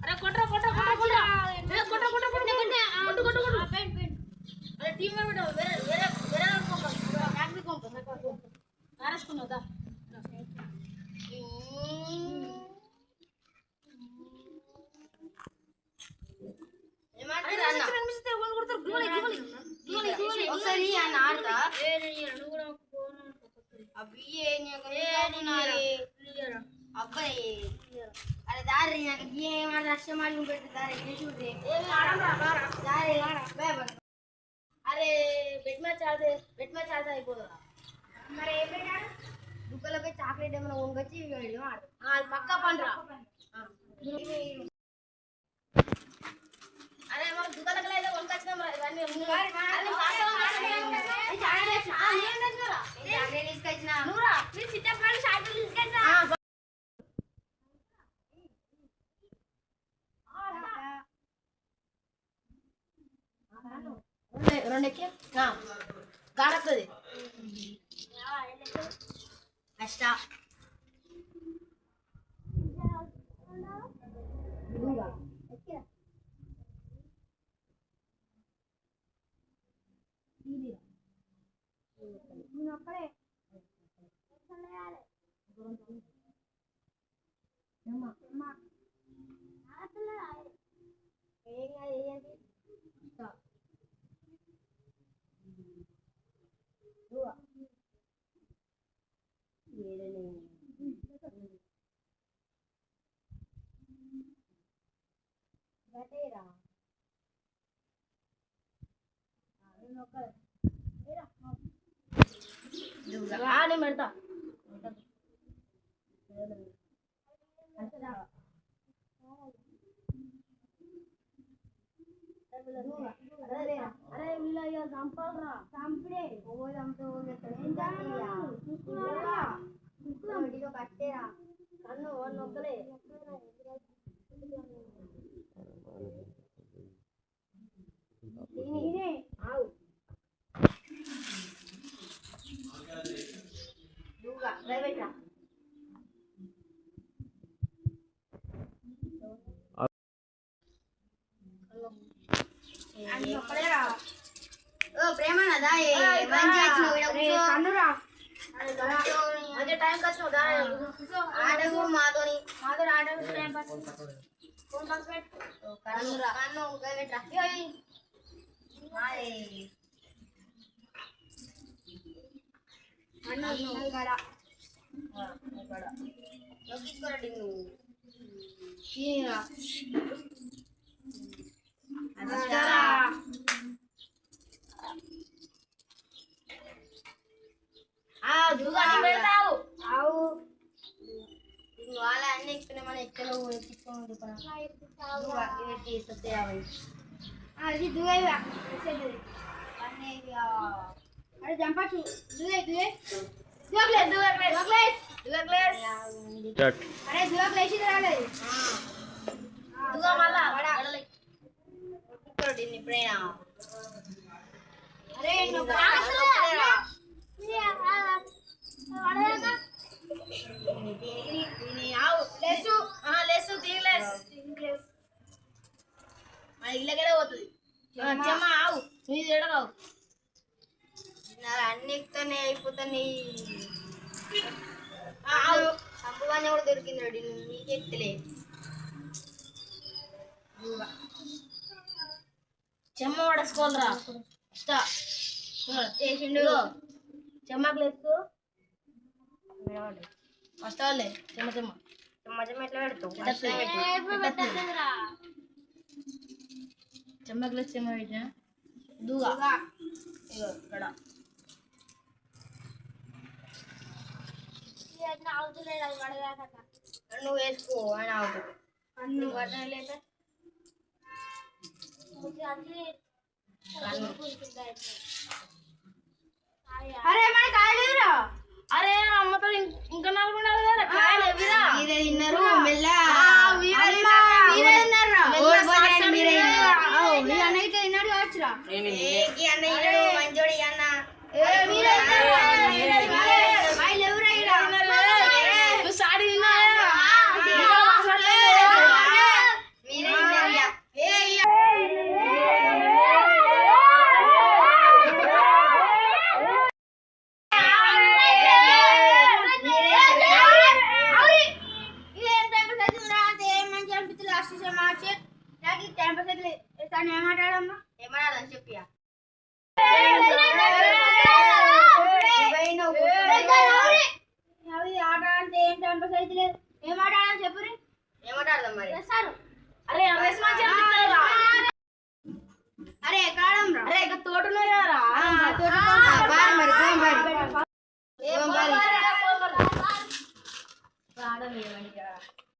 అరే కొట్రా కొట్రా కొట్రా కొట్రా కొట్రా కొట్రా కొట్టు కొట్టు కొట్టు పెన్ పెన్ అరే టీం మెంబర్ వేరే వేరే వేరే కొంప ఫ్యాక్టరీ కొంప ఆరేసుకున్నాదా ఒకసారి ఆయన ఆడతా అబ్బాయి అరే దారి నాకు ఏమన్నా రష్యం ఆడి పెట్టి దారి చూడ్రి దారి అరే బెట్ మ్యాచ్ ఆడితే అయిపోదా మరి ఏం పెట్టాడు దుక్కలపై చాక్లెట్ ఏమైనా వంగొచ్చి పక్కా పండ్రా అరే మనం దుకాణంలో అయితే వంకొచ్చినాం రా ఇవన్నీ తీసుకొచ్చిన నువ్వురా మీరు చిట్టప్పుడు షార్ట్ తీసుకొచ్చా రెండెక్కి గాడొస్తుంది అష్ట నేను పెడతా అరే వీళ్ళ చంపాలరా చంపుడే కట్టేరా కన్ను వాళ్ళు ఒక్కలే ప్రేమన్నదా టైం వచ్చినావు ఆడకు మాతోని ఆడకు టైం పాస్ ఫోన్ పాస్ పెట్టు కన్ను తీసుకోరండి నువ్వు ఆవు వాళ్ళ అన్ని ఎక్కువ మన ఎక్కడ అది దువే అరే చంపచ్చు దువే దువే అరే దువా ప్లేసి రాలేదు ఇప్పుడైనా అరే ఇళ్ళకడే పోతుంది చెమ్మ ఆవు నీది ఎడగావు అన్ని ఎక్కుతానే అయిపోతాయి సంపవాన్ని కూడా దొరికింది రెడీ నీకు ఎక్కలే చెమ్మ పడేసుకోవాలరా వేసిండు చెమ్మకు లేదు ఫస్ట్ వాళ్ళే చెమ్మ చెమ్మ మజం ఎట్లా పెడతావు చెమ్మకు లేదు చెమ్మ పెట్టిన దూగా ఇక్కడ నువ్వు వేసుకో అని ఆవు అన్ను పడలేక అరే మన కాయలేదురా అరే అమ్మతో ఇంకా నాలుగు ఉండాలి కాయలు ఎవిరా మీరే తిన్నారు మెల్ల అన్నయ్య తిన్నాడు కావచ్చురా అన్న మంచోడి అన్న నువ్వు ఏమాడాలని చెప్పియా ఆట అంటే ఏం టైం పాస్ అయితే లేదు ఏం ఆట ఆడాలని చెప్పురి ఏమాటాడదాం మరి అరే రమేష్ మంచి చెప్తారా అరే కాడం రా అరే ఇక తోటలో రా మరి